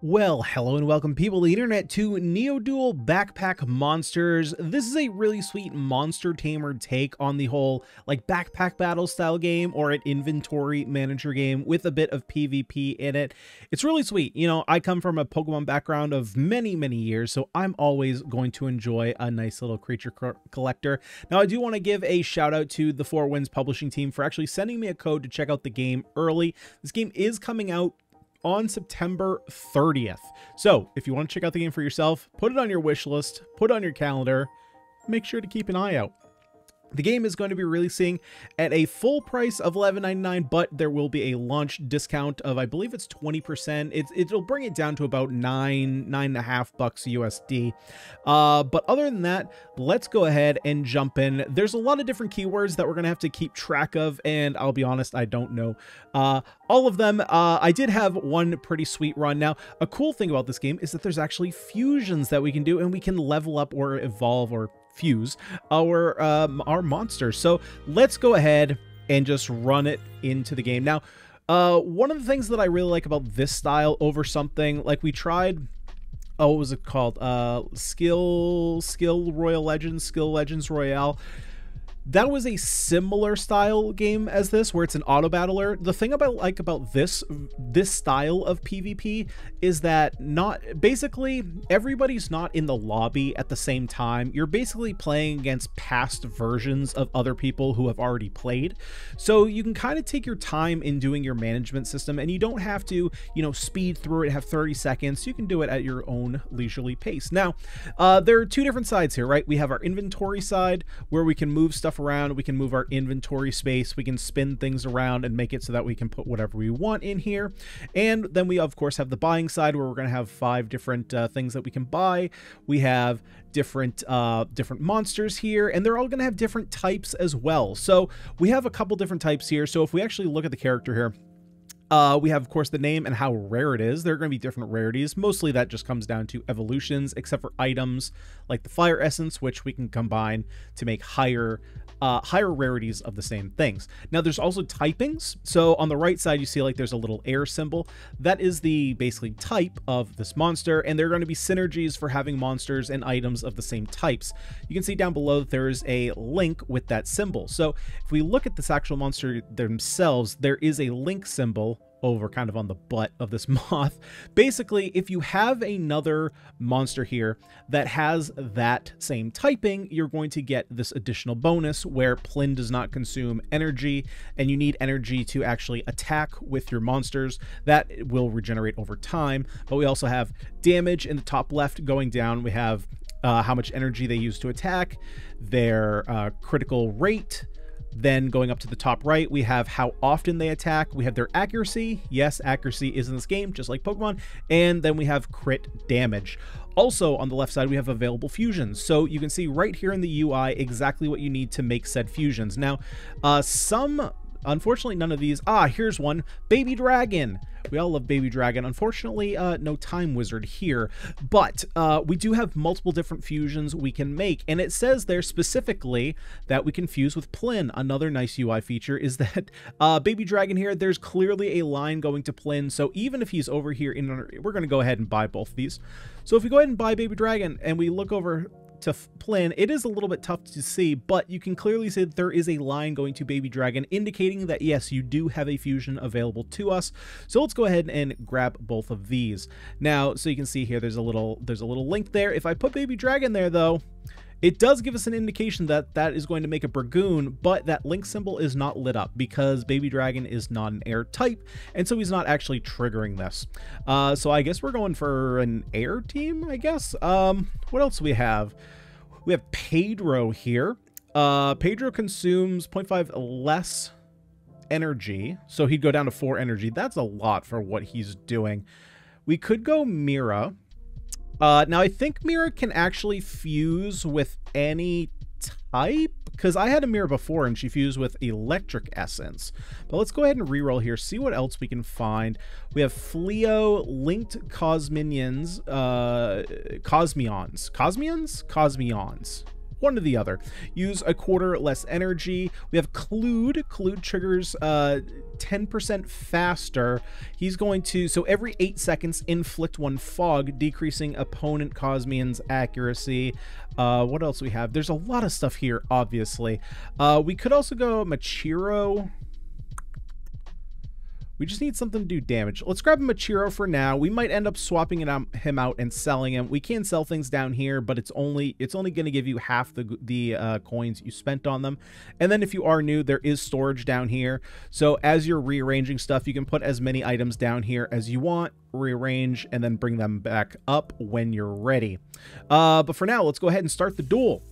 Well, hello and welcome people of the internet to NeoDuel Backpack Monsters. This is a really sweet monster tamer take on the whole like backpack battle style game or an inventory manager game with a bit of PvP in it. It's really sweet. You know, I come from a Pokemon background of many years, so I'm always going to enjoy a nice little creature collector. Now, I do want to give a shout out to the Four Winds publishing team for actually sending me a code to check out the game early. This game is coming out on September 30th. So if you want to check out the game for yourself, put it on your wish list, put it on your calendar, make sure to keep an eye out. The game is going to be releasing at a full price of $11.99, but there will be a launch discount of, I believe it's 20%. It'll bring it down to about $9.5 USD. But other than that, let's go ahead and jump in. There's a lot of different keywords that we're going to have to keep track of, and I'll be honest, I don't know all of them. I did have one pretty sweet run. Now, a cool thing about this game is that there's actually fusions that we can do, and we can level up or evolve or fuse our monsters. So let's go ahead and just run it into the game. Now, one of the things that I really like about this style over something like we tried, oh, what was it called? Skill Legends Royale. That was a similar style game as this, where it's an auto battler. The thing about this style of PvP is that basically everybody's not in the lobby at the same time. You're basically playing against past versions of other people who have already played. So you can kind of take your time in doing your management system, and you don't have to, you know, speed through it, have 30 seconds. You can do it at your own leisurely pace. Now, there are two different sides here, right? We have our inventory side where we can move stuff around, we can move our inventory space, we can spin things around and make it so that we can put whatever we want in here. And then we of course have the buying side where we're going to have 5 different things that we can buy. We have different monsters here, and they're all going to have different types as well. So we have a couple different types here. So if we actually look at the character here, we have, of course, the name and how rare it is. There are going to be different rarities. Mostly that just comes down to evolutions, except for items like the fire essence, which we can combine to make higher rarities of the same things. Now, there's also typings. So on the right side, you see like there's a little air symbol. That is the basically type of this monster, and there are going to be synergies for having monsters and items of the same types. You can see down below that there is a link with that symbol. So if we look at this actual monster themselves, there is a link symbol over kind of on the butt of this moth. Basically, if you have another monster here that has that same typing, you're going to get this additional bonus where Plin does not consume energy, and you need energy to actually attack with your monsters. That will regenerate over time. But we also have damage in the top left going down. We have how much energy they use to attack, their critical rate. Then going up to the top right, we have how often they attack. We have their accuracy. Yes, accuracy is in this game, just like Pokemon. And then we have crit damage. Also, on the left side, we have available fusions. So you can see right here in the UI exactly what you need to make said fusions. Now, unfortunately, none of these. Here's one. Baby Dragon. We all love Baby Dragon. Unfortunately, no Time Wizard here, but we do have multiple different fusions we can make, and it says there specifically that we can fuse with Plin. Another nice UI feature is that Baby Dragon here, there's clearly a line going to Plin, so even if he's over here, we're going to go ahead and buy both of these. So if we go ahead and buy Baby Dragon, and we look over to Plin, it is a little bit tough to see, but you can clearly see that there is a line going to Baby Dragon, indicating that yes, you do have a fusion available to us. So let's go ahead and grab both of these. Now, so you can see here, there's a little link there. If I put Baby Dragon there, though, it does give us an indication that that is going to make a Bragoon, but that link symbol is not lit up because Baby Dragon is not an air type, and so he's not actually triggering this. So I guess we're going for an air team, I guess. What else do we have? We have Pedro here. Pedro consumes 0.5 less energy, so he'd go down to 4 energy. That's a lot for what he's doing. We could go Mira. Now, I think Mira can actually fuse with any type, because I had a Mira before and she fused with Electric Essence. But let's go ahead and reroll here, see what else we can find. We have Fleo, Linked Cosmions, Cosmions. one or the other. Use a quarter less energy. We have Clued. Clued triggers 10% faster. He's going to, so every 8 seconds, inflict 1 fog, decreasing opponent Cosmian's accuracy. What else we have? There's a lot of stuff here, obviously. We could also go Machiro. We just need something to do damage. Let's grab a Machiro for now. We might end up swapping him out and selling him. We can sell things down here, but it's only going to give you half the coins you spent on them. And then if you are new, there is storage down here. So as you're rearranging stuff, you can put as many items down here as you want, rearrange, and then bring them back up when you're ready. But for now, let's go ahead and start the duel.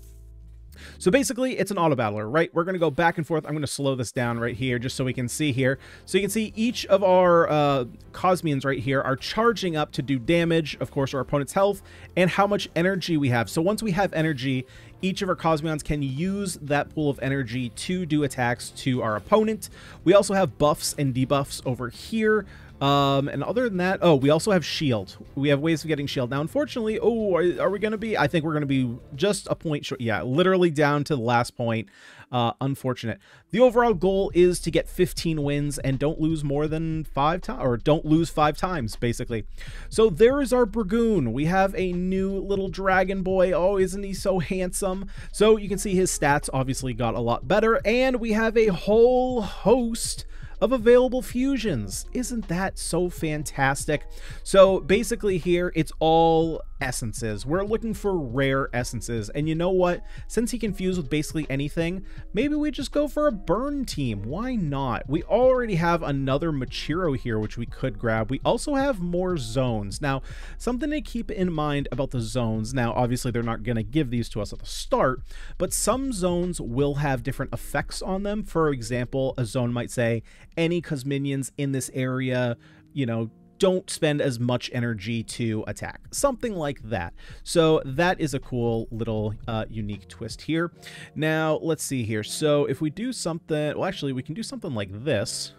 So basically, it's an auto battler, right? We're going to go back and forth. I'm going to slow this down right here just so we can see here. So you can see each of our Cosmians right here are charging up to do damage, of course, our opponent's health, and how much energy we have. So once we have energy, each of our Cosmions can use that pool of energy to do attacks to our opponent. We also have buffs and debuffs over here. And other than that, oh, we also have shield. We have ways of getting shield. Now, unfortunately, oh, are we going to be? I think we're going to be just a point short. Yeah, literally down to the last point. Unfortunate. The overall goal is to get 15 wins and don't lose more than 5 times, or don't lose 5 times, basically. So there is our Bragoon. We have a new little dragon boy. Oh, isn't he so handsome? So you can see his stats obviously got a lot better, and we have a whole host of available fusions. Isn't that so fantastic? So basically here, it's all essences. We're looking for rare essences, and you know what? Since he can fuse with basically anything, maybe we just go for a burn team. Why not? We already have another Machiro here, which we could grab. We also have more zones. Now, something to keep in mind about the zones. Now, obviously, they're not going to give these to us at the start, but some zones will have different effects on them. For example, a zone might say, any Cosminions in this area, you know, don't spend as much energy to attack, something like that. So that is a cool little unique twist here. Now let's see here. So if we do something, well, actually we can do something like this.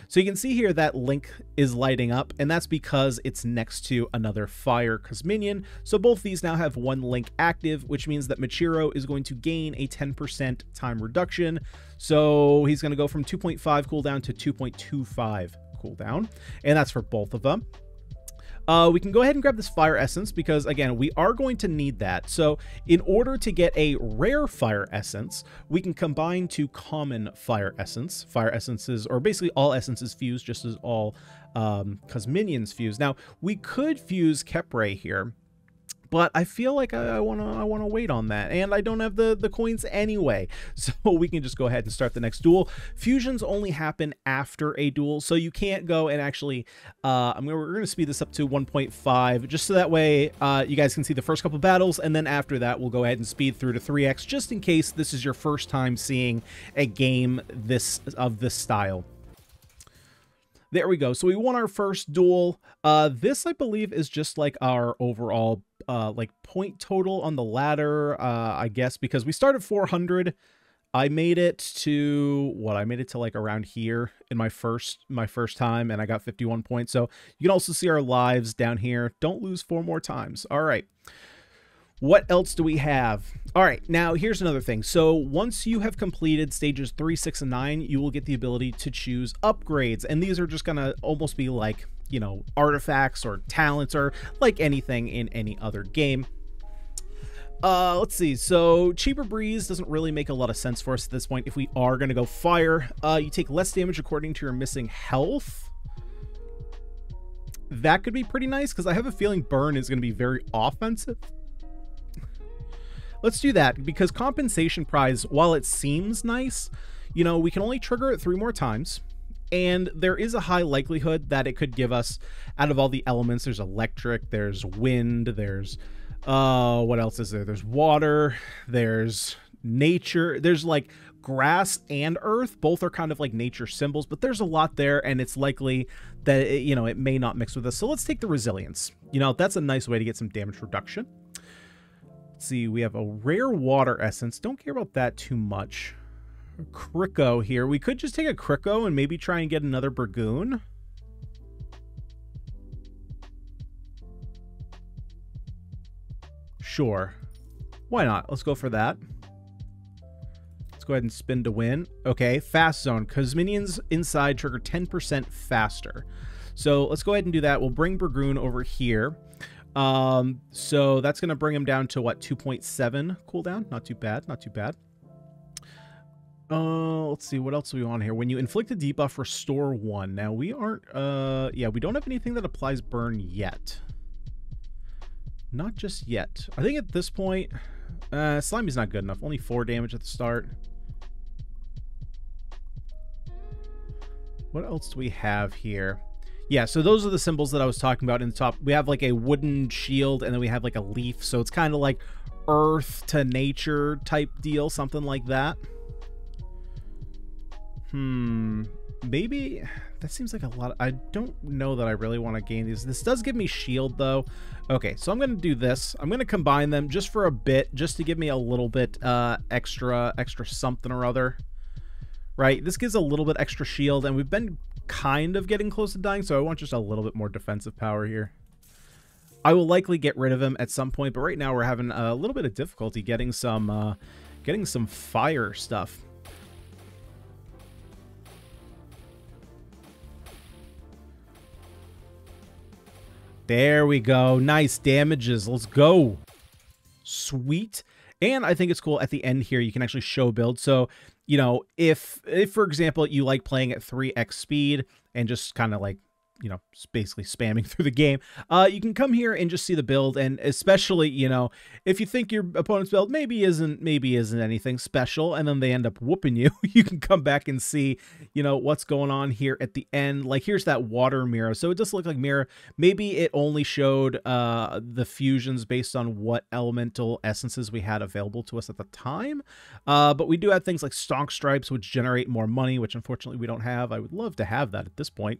So you can see here that Link is lighting up, and that's because it's next to another fire Cosminion. So both these now have 1 Link active, which means that Machiro is going to gain a 10% time reduction. So he's going to go from 2.5 cooldown to 2.25 cooldown, and that's for both of them. We can go ahead and grab this fire essence because, again, we are going to need that. So in order to get a rare fire essence, we can combine 2 common fire essence. Fire essences, or basically all essences fuse just as all Cosminions fuse. Now, we could fuse Khepri here, but I feel like I wanna wait on that, and I don't have the coins anyway, so we can just go ahead and start the next duel. Fusions only happen after a duel, so you can't go and actually. We're gonna speed this up to 1.5, just so that way you guys can see the first couple battles, and then after that we'll go ahead and speed through to 3x, just in case this is your first time seeing a game of this style. There we go. So we won our first duel. This, I believe, is just like our overall like point total on the ladder, I guess, because we started 400. I made it to what? I made it to like around here in my first time, and I got 51 points. So you can also see our lives down here. Don't lose 4 more times. All right. What else do we have? All right, now here's another thing. So once you have completed stages 3, 6, and 9, you will get the ability to choose upgrades. And these are just gonna almost be like, you know, artifacts or talents or like anything in any other game. Let's see. So Cheaper Breeze doesn't really make a lot of sense for us at this point. If we are gonna go fire, you take less damage according to your missing health. That could be pretty nice because I have a feeling burn is gonna be very offensive. Let's do that, because compensation prize, while it seems nice, you know, we can only trigger it 3 more times, and there is a high likelihood that it could give us, out of all the elements, there's electric, there's wind, there's, what else is there? There's water, there's nature, there's like grass and earth, both are kind of like nature symbols, but there's a lot there, and it's likely that, it may not mix with us. So let's take the resilience. You know, that's a nice way to get some damage reduction. See, we have a rare water essence. Don't care about that too much. Kriko here. We could just take a Kriko and maybe try and get another Bragoon. Sure. Why not? Let's go for that. Let's go ahead and spin to win. Okay, fast zone, because minions inside trigger 10% faster. So let's go ahead and do that. We'll bring Burgoon over here. So that's going to bring him down to what, 2.7 cooldown? Not too bad, not too bad. Let's see, what else do we want here? When you inflict a debuff, restore 1. Now we aren't, yeah, we don't have anything that applies burn yet. Not just yet. I think at this point, Slimy's not good enough. Only 4 damage at the start. What else do we have here? Yeah, so those are the symbols that I was talking about in the top. We have like a wooden shield, and then we have like a leaf. So it's kind of like earth to nature type deal, something like that. Maybe that seems like a lot. I don't know that I really want to gain these. This does give me shield though. Okay, so I'm going to do this. I'm going to combine them just for a bit, just to give me a little bit extra something or other. Right, this gives a little bit extra shield, and we've been kind of getting close to dying, so I want just a little bit more defensive power here. I will likely get rid of him at some point, but right now we're having a little bit of difficulty getting some fire stuff. There we go. Nice damages. Let's go. Sweet. And I think it's cool at the end here, you can actually show build. So, you know, if for example, you like playing at 3x speed and just kind of like, you know, basically spamming through the game, you can come here and just see the build. And especially, you know, if you think your opponent's build maybe isn't anything special, and then they end up whooping you, you can come back and see, you know, what's going on here at the end. Like here's that water mirror. So it does look like mirror. Maybe it only showed the fusions based on what elemental essences we had available to us at the time. But we do have things like Stonk Stripes, which generate more money, which unfortunately we don't have. I would love to have that at this point.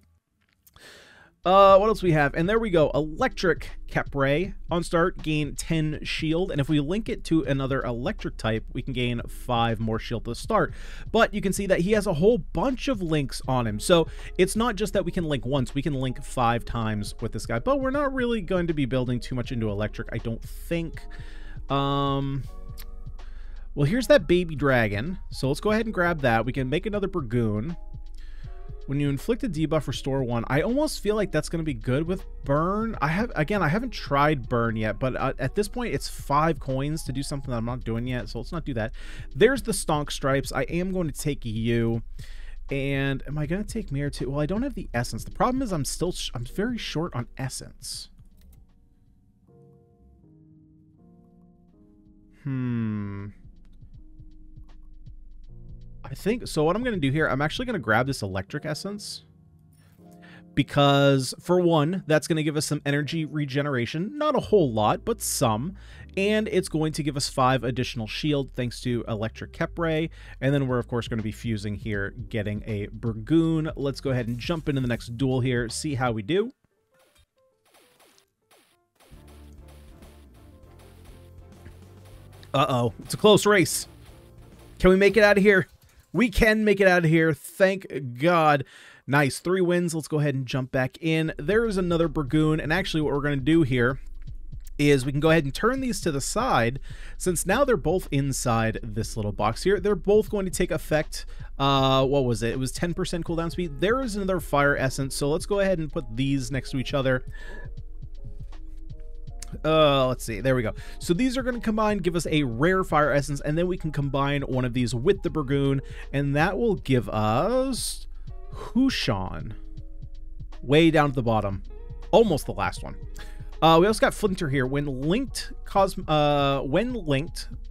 What else we have? And there we go. Electric Kepray. On start, gain 10 shield. And if we link it to another electric type, we can gain 5 more shield to the start. But you can see that he has a whole bunch of links on him. So it's not just that we can link once. We can link 5 times with this guy. But we're not really going to be building too much into electric, I don't think. Well, here's that baby dragon. So let's go ahead and grab that. We can make another Burgoon. When you inflict a debuff, restore 1. I almost feel like that's going to be good with burn. I haven't tried burn yet, but at this point, it's 5 coins to do something that I'm not doing yet, so let's not do that. There's the Stonk Stripes. I am going to take you. And am I going to take Mirror too? Well, I don't have the essence. The problem is I'm very short on essence. I think so. What I'm going to do here, I'm actually going to grab this electric essence, because for one, that's going to give us some energy regeneration, not a whole lot, but some, and it's going to give us 5 additional shield thanks to electric Kepray. And then we're of course going to be fusing here, getting a Burgoon. Let's go ahead and jump into the next duel here, see how we do. Uh-oh, it's a close race. Can we make it out of here? We can make it out of here. Thank God. Nice. 3 wins. Let's go ahead and jump back in. There is another Burgoon. And actually what we're going to do here is we can go ahead and turn these to the side. Since now they're both inside this little box here, they're both going to take effect. What was it? It was 10% cooldown speed. There is another fire essence. So let's go ahead and put these next to each other. Let's see. There we go. So these are going to combine, give us a rare fire essence, and then we can combine one of these with the Burgoon, and that will give us Hushan. Way down at the bottom. Almost the last one. We also got Flinter here. When linked,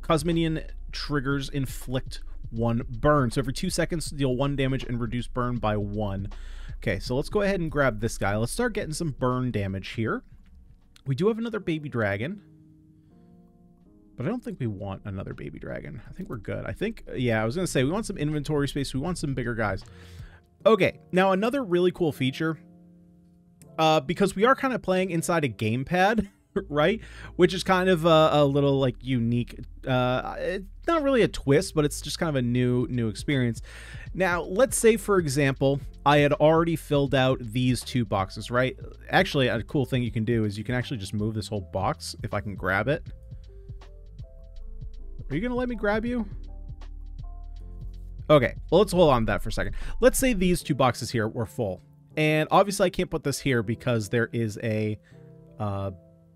Cosminion triggers inflict 1 burn. So every 2 seconds, deal 1 damage and reduce burn by 1. Okay, so let's go ahead and grab this guy. Let's start getting some burn damage here. We do have another baby dragon, but I don't think we want another baby dragon. I think we're good. I think, yeah, I was going to say, we want some inventory space. We want some bigger guys. Okay, now another really cool feature, because we are kind of playing inside a gamepad, right? Which is kind of a little, like, unique. It's not really a twist, but it's just kind of a new experience. Now, let's say, for example, I had already filled out these 2 boxes, right? Actually, a cool thing you can do is you can actually just move this whole box, if I can grab it. Are you going to let me grab you? Okay, well, let's hold on to that for a second. Let's say these 2 boxes here were full. And obviously I can't put this here because there is a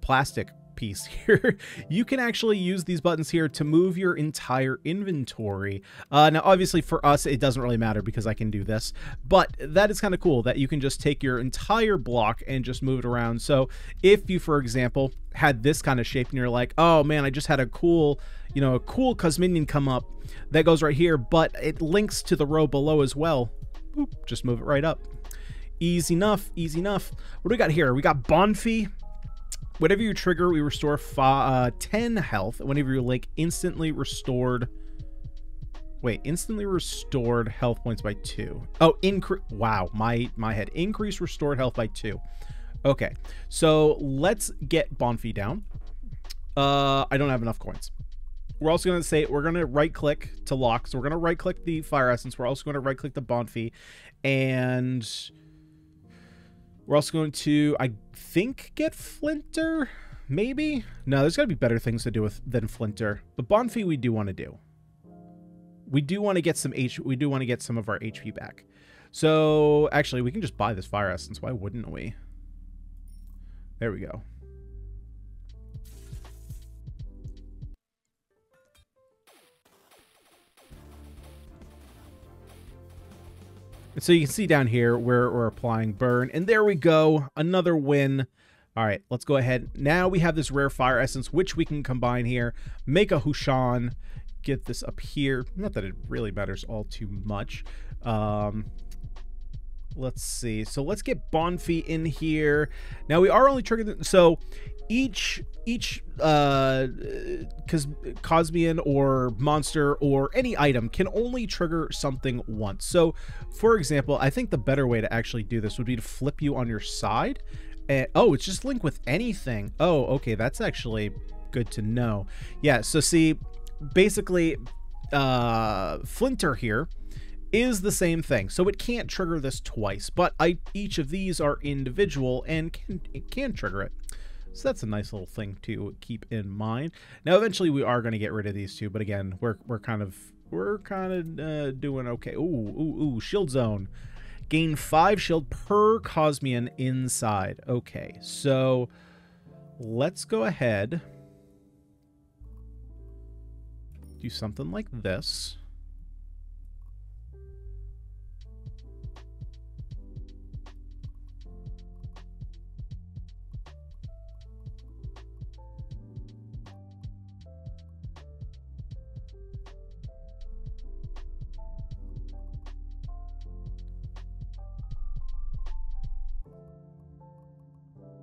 plastic piece here. You can actually use these buttons here to move your entire inventory. Now, obviously for us, it doesn't really matter because I can do this, but that is kind of cool that you can just take your entire block and just move it around. So if you, for example, had this kind of shape and you're like, oh man, I just had a cool, you know, a cool Cosminion come up that goes right here, but it links to the row below as well. Boop, just move it right up. Easy enough, easy enough. What do we got here? We got Bonfy. Whenever you trigger, we restore 10 health. Whenever you link, instantly restored. Wait, instantly restored health points by 2. Oh, increase. Wow, my head. Increase restored health by 2. Okay, so let's get Bonfy down. I don't have enough coins. We're also going to say we're going to right click to lock. So we're going to right click the Fire Essence. We're also going to right click the Bonfy, and we're also going to, I think, get Flinter, maybe? No, there's got to be better things to do than Flinter. But Bonfy we do want to do. We do want to get some we do want to get some of our HP back. So, actually, we can just buy this Fire Essence. Why wouldn't we? There we go. So you can see down here where we're applying burn, and there we go, another win. All right, let's go ahead. Now we have this rare Fire Essence, which we can combine here, make a Hushan, get this up here. Not that it really matters all too much. Let's see. So let's get Bonfy in here. Now we are only triggering, so each Cosmian or monster or any item can only trigger something once. So for example, I think the better way to actually do this would be to flip you on your side. And oh, it's just link with anything. Oh, okay, that's actually good to know. Yeah, so see, basically Flinter here is the same thing, so it can't trigger this twice, but each of these are individual and can trigger it. So that's a nice little thing to keep in mind. Now, eventually, we are going to get rid of these 2, but again, we're kind of doing okay. Ooh, shield zone. Gain 5 shield per Cosmian inside. Okay, so let's go ahead, do something like this.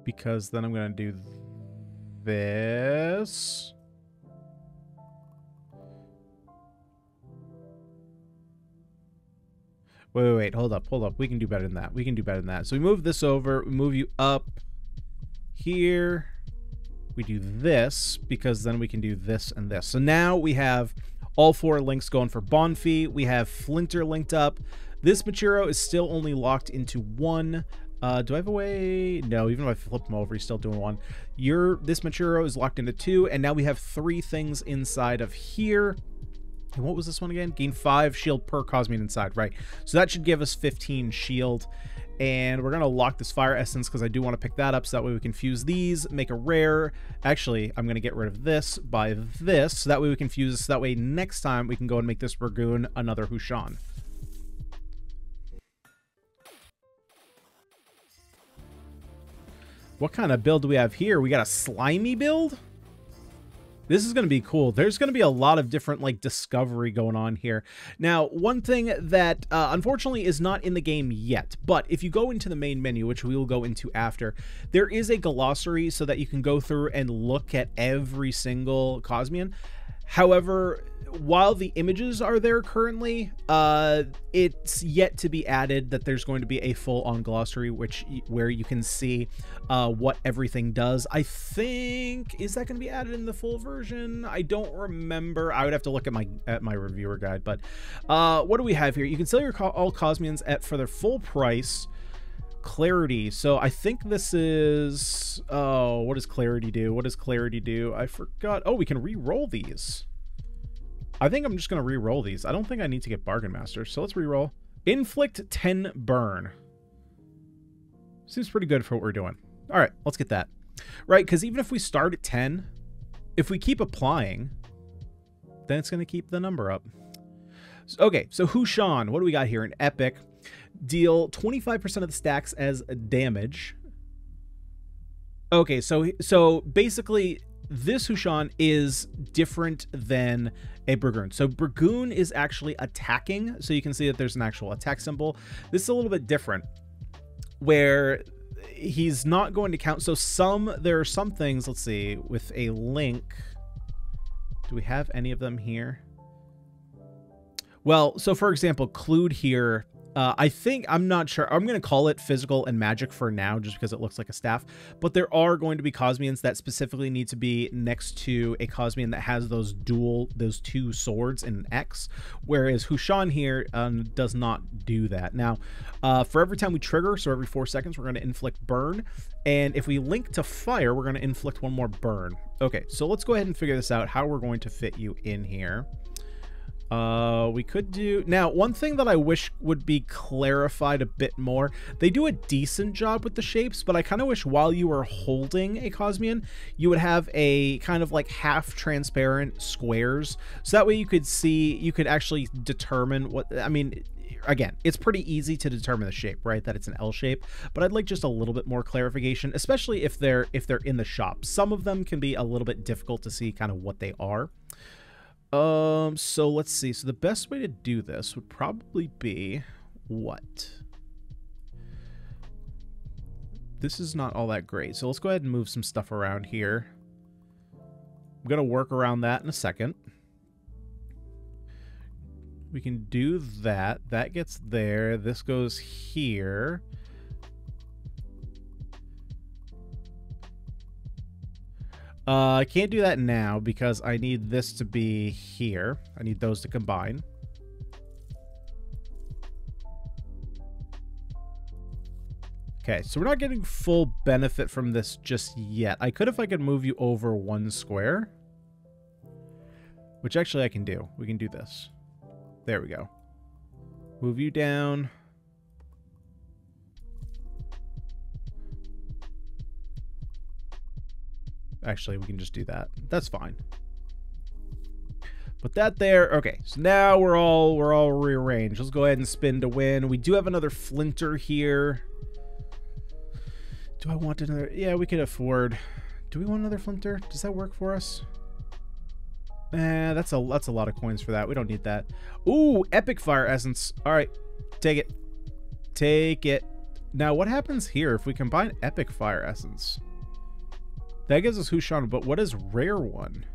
Because then I'm going to do this. Wait, hold up. We can do better than that. So we move this over, we move you up here. We do this because then we can do this and this. So now we have all 4 links going for Bonfy. We have Flinter linked up. This Machiro is still only locked into 1. Do I have a way? No, even if I flip him over, he's still doing 1. This Machiro is locked into 2, and now we have 3 things inside of here. And what was this one again? Gain 5 shield per Cosmian inside, right? So that should give us 15 shield. And we're going to lock this Fire Essence because I do want to pick that up so that way we can fuse these, make a rare. Actually, I'm going to get rid of this by this so that way we can fuse this. So that way next time we can go and make this Ragoon another Hushan. What kind of build do we have here? We got a slimy build? This is going to be cool. There's going to be a lot of different like discovery going on here. Now, one thing that unfortunately is not in the game yet, but if you go into the main menu, which we will go into after, there is a glossary so that you can go through and look at every single Cosmian. However, while the images are there currently, it's yet to be added that there's going to be a full-on glossary where you can see what everything does. I think, is that going to be added in the full version? I don't remember. I would have to look at my reviewer guide. But what do we have here? You can sell your all Cosmians for their full price. Clarity. So I think this is, oh, what does clarity do? I forgot. Oh, we can re-roll these. I think I'm just going to re-roll these. I don't think I need to get Bargain Master, so let's re-roll. Inflict 10 burn. Seems pretty good for what we're doing. All right, let's get that. Right, because even if we start at 10, if we keep applying, then it's going to keep the number up. Okay, so Hushan, what do we got here? An epic. Deal 25% of the stacks as damage. Okay, so basically, this Hushan is different than a Bragoon. So Bragoon is actually attacking, so you can see that there's an actual attack symbol. This is a little bit different, where he's not going to count. So there are some things, let's see, with a link. Do we have any of them here? Well, so for example, Clued here, I'm not sure. I'm going to call it physical and magic for now, just because it looks like a staff. But there are going to be Cosmians that specifically need to be next to a Cosmian that has those two swords in an X. Whereas Hushan here does not do that. Now, for every time we trigger, so every 4 seconds, we're going to inflict burn. And if we link to fire, we're going to inflict one more burn. Okay, so let's go ahead and figure this out, how we're going to fit you in here. We could do... Now, one thing that I wish would be clarified a bit more, they do a decent job with the shapes, but I kind of wish while you were holding a Cosmian, you would have a kind of like half transparent squares. So that way you could see, you could actually determine what... I mean, again, it's pretty easy to determine the shape, right? That it's an L shape, but I'd like just a little bit more clarification, especially if they're in the shop. Some of them can be a little bit difficult to see kind of what they are. So let's see. So the best way to do this would probably be what? This is not all that great. So let's go ahead and move some stuff around here. I'm going to work around that in a second. We can do that. That gets there. This goes here. I can't do that now because I need this to be here. I need those to combine. Okay, so we're not getting full benefit from this just yet. I could if I could move you over 1 square. Which actually I can do. We can do this. There we go. Move you down. Actually, we can just do that. That's fine. Put that there. Okay, so now we're all rearranged. Let's go ahead and spin to win. We do have another Flinter here. Do I want another? Yeah, we could afford. Do we want another Flinter? Does that work for us? That's a lot of coins for that. We don't need that. Ooh, Epic Fire Essence. All right, take it. Take it. Now, what happens here if we combine Epic Fire Essence? That gives us Hushan, but what is Rare One?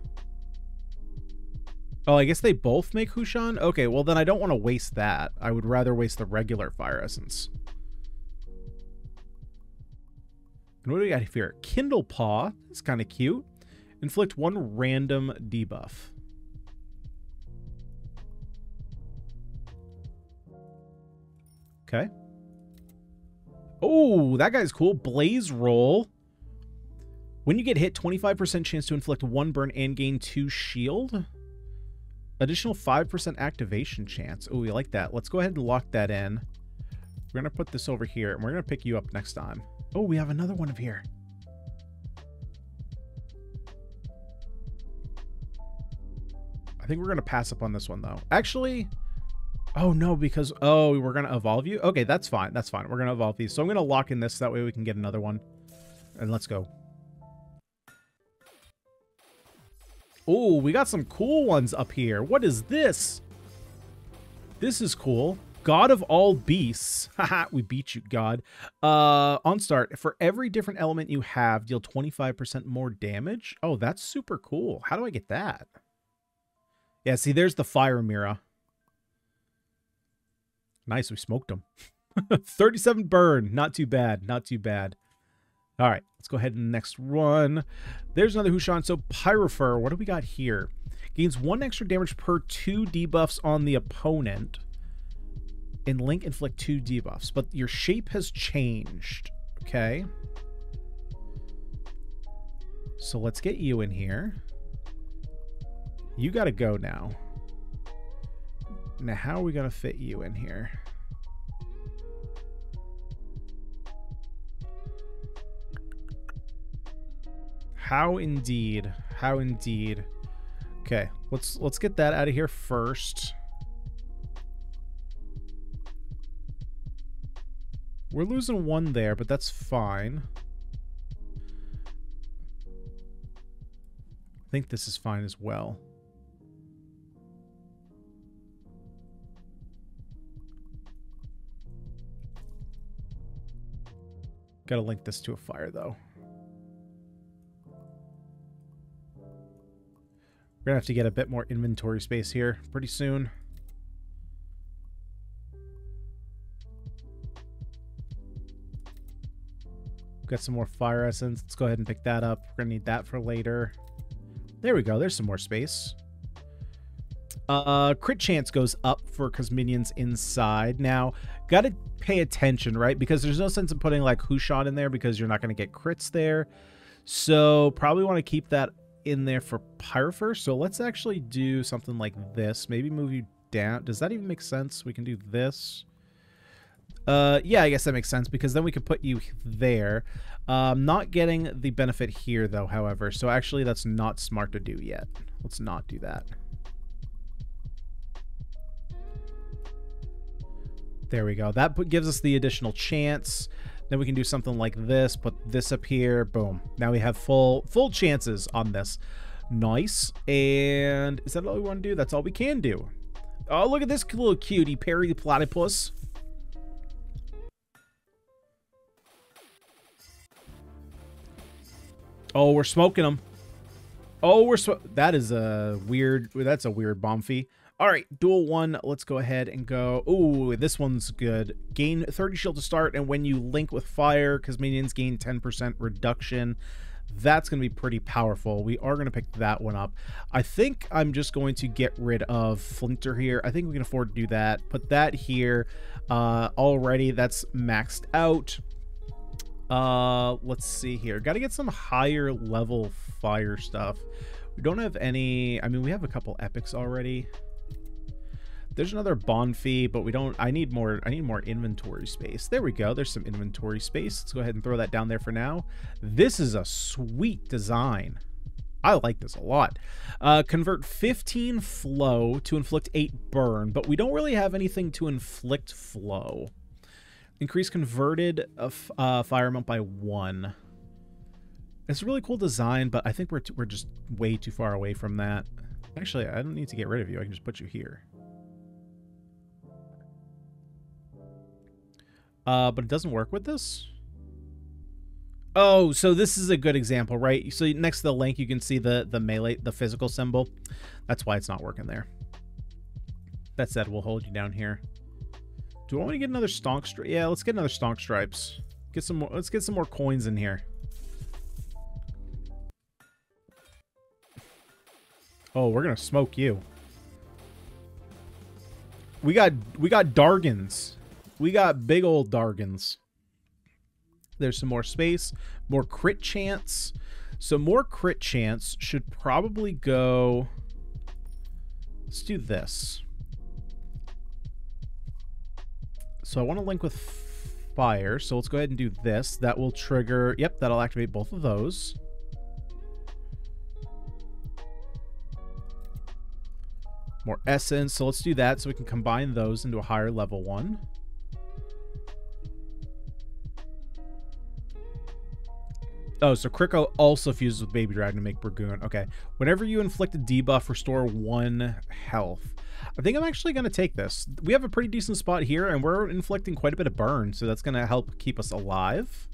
Oh, I guess they both make Hushan? Okay, well then I don't want to waste that. I would rather waste the regular Fire Essence. And what do we got here? Kindle Paw. It's kind of cute. Inflict 1 random debuff. Okay. Oh, that guy's cool. Blaze Roll. When you get hit, 25% chance to inflict 1 burn and gain 2 shield. Additional 5% activation chance. Oh, we like that. Let's go ahead and lock that in. We're going to put this over here, and we're going to pick you up next time. Oh, we have another one of here. I think we're going to pass up on this one, though. Actually, oh, no, because... Oh, we're going to evolve you? Okay, that's fine. That's fine. We're going to evolve these. So I'm going to lock in this. So that way we can get another one. And let's go. Oh, we got some cool ones up here. What is this? This is cool. God of all beasts. Haha, we beat you, God. On start, for every different element you have, deal 25% more damage. Oh, that's super cool. How do I get that? Yeah, see, there's the Fire Mira. Nice, we smoked them. 37 burn. Not too bad. Not too bad. All right, let's go ahead and next one. There's another Hushan. So Pyrofer, what do we got here? Gains 1 extra damage per 2 debuffs on the opponent. And Link inflict 2 debuffs. But your shape has changed. Okay. So let's get you in here. You got to go now. Now, how are we going to fit you in here? How indeed. How indeed. Okay, let's get that out of here first. We're losing one there, but that's fine. I think this is fine as well. Gotta link this to a fire, though. We're gonna have to get a bit more inventory space here pretty soon. Got some more fire essence. Let's go ahead and pick that up. We're gonna need that for later. There we go. There's some more space. Crit chance goes up for because minions inside. Now, gotta pay attention, right? Because there's no sense in putting like Hushon in there because you're not gonna get crits there. So probably want to keep that in there for Pyrofer. So let's actually do something like this. Maybe move you down. Does that even make sense? We can do this. Yeah, I guess that makes sense because then we could put you there. Not getting the benefit here though, however. So actually that's not smart to do yet. Let's not do that. There we go. That gives us the additional chance. Then we can do something like this, put this up here, boom. Now we have full chances on this. Nice. And is that all we want to do? That's all we can do. Oh, look at this little cutie, Perry the Platypus. Oh, we're smoking them. Oh, that is a weird, that's a weird bomb fee. All right, duel 1. Let's go ahead and go. Ooh, this one's good. Gain 30 shield to start, and when you link with fire, because minions gain 10% reduction, that's going to be pretty powerful. We are going to pick that one up. I think I'm just going to get rid of Flinter here. I think we can afford to do that. Put that here. Already, that's maxed out. Let's see here. Got to get some higher level fire stuff. We don't have any. I mean, we have a couple epics already. There's another bond fee, but we don't. I need more inventory space. There we go. There's some inventory space. Let's go ahead and throw that down there for now. This is a sweet design. I like this a lot. Convert 15 flow to inflict 8 burn, but we don't really have anything to inflict flow. Increase converted fire amount by 1. It's a really cool design, but I think we're just way too far away from that. Actually, I don't need to get rid of you. I can just put you here. But it doesn't work with this. Oh, so this is a good example, right? So next to the link, you can see the melee, the physical symbol. That's why it's not working there. That said, we'll hold you down here. Do I want to get another stonk stripe? Yeah, let's get another stonk stripes. Get some more. Let's get some more coins in here. Oh, we're gonna smoke you. We got Dargans. We got big old Dargans. There's some more space, more crit chance. So more crit chance should probably go. Let's do this. So I want to link with fire. So let's go ahead and do this. That will trigger. Yep, that'll activate both of those. More essence. So let's do that so we can combine those into a higher level one. Oh, so Kriko also fuses with Baby Dragon to make Burgoon. Okay. Whenever you inflict a debuff, restore 1 health. I think I'm actually going to take this. We have a pretty decent spot here, and we're inflicting quite a bit of burn, so that's going to help keep us alive.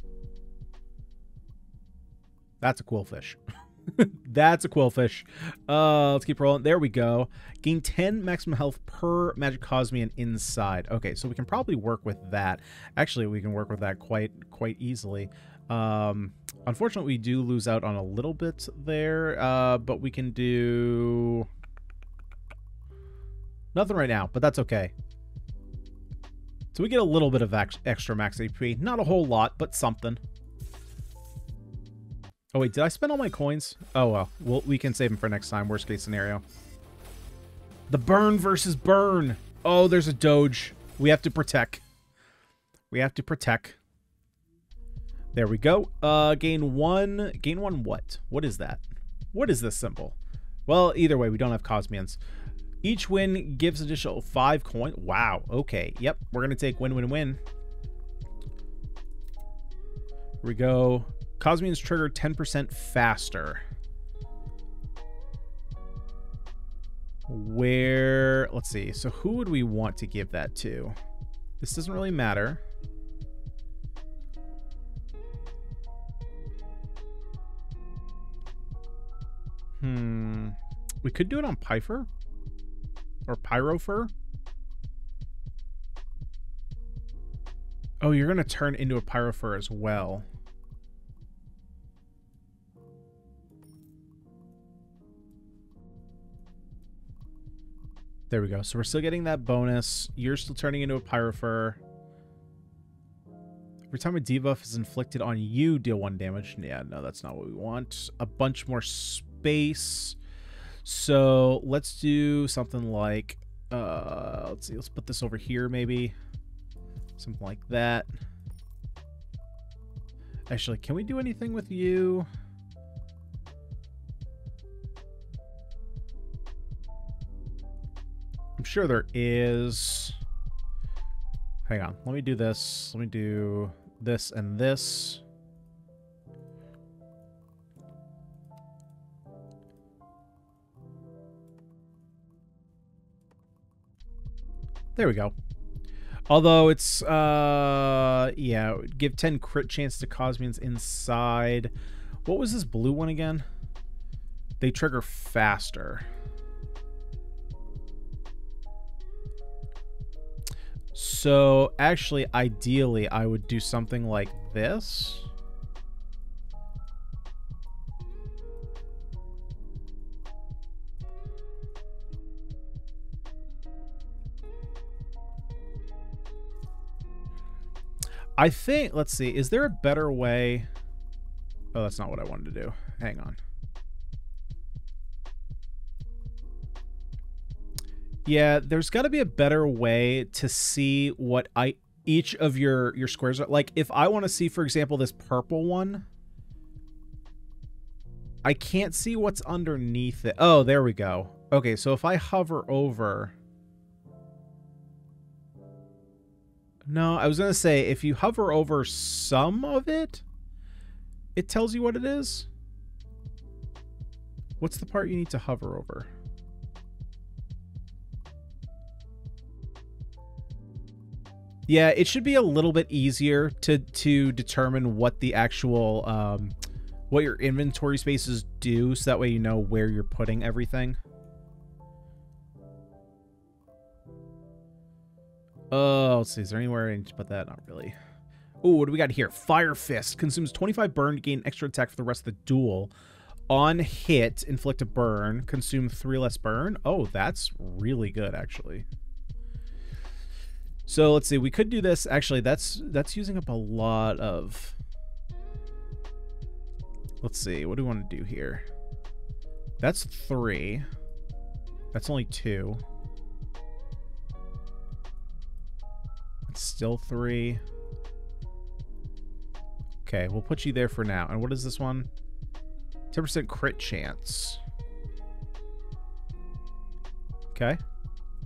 That's a Quillfish. That's a Quillfish. Let's keep rolling. There we go. Gain 10 maximum health per Magic Cosmian inside. Okay, so we can probably work with that. Actually, we can work with that quite easily. Unfortunately, we do lose out on a little bit there, but we can do nothing right now, but that's okay. So we get a little bit of extra max AP. Not a whole lot, but something. Oh, wait, did I spend all my coins? Oh, well, we can save them for next time. Worst case scenario. The burn versus burn. Oh, there's a Doge. We have to protect. We have to protect. There we go. Gain one. Gain one what? What is that? What is this symbol? Well, either way, we don't have Cosmians. Each win gives additional 5 coin. Wow. Okay. Yep. We're going to take win, win, win. Here we go. Cosmians trigger 10% faster. Where, let's see. So who would we want to give that to? This doesn't really matter. We could do it on Pyfer or Pyrofer. Oh, you're going to turn into a Pyrofer as well. There we go. So we're still getting that bonus. You're still turning into a Pyrofer. Every time a debuff is inflicted on you, deal 1 damage. Yeah, no, that's not what we want. A bunch more space. So let's do something like, let's see, let's put this over here maybe. Something like that. Actually, can we do anything with you? I'm sure there is. Hang on. Let me do this. Let me do this and this. There we go. Although it's, yeah, give 10 crit chance to Cosmians inside. What was this blue one again? They trigger faster. So, actually, ideally, I would do something like this. I think, let's see, is there a better way? Oh, that's not what I wanted to do. Hang on. Yeah, there's got to be a better way to see what each of your squares are. Like, if I want to see, for example, this purple one, I can't see what's underneath it. Oh, there we go. Okay, so if I hover over... No, I was going to say, if you hover over some of it, it tells you what it is. What's the part you need to hover over? Yeah, it should be a little bit easier to determine what the actual, what your inventory spaces do, so that way you know where you're putting everything. Oh, let's see. Is there anywhere I need to put that? Not really. Oh, what do we got here? Fire Fist. Consumes 25 burn to gain extra attack for the rest of the duel. On hit, inflict a burn. Consume 3 less burn. Oh, that's really good, actually. So, let's see. We could do this. Actually, that's using up a lot of... Let's see. What do we want to do here? That's 3. That's only 2. Still 3. Okay, we'll put you there for now. And what is this one? 10% crit chance. Okay.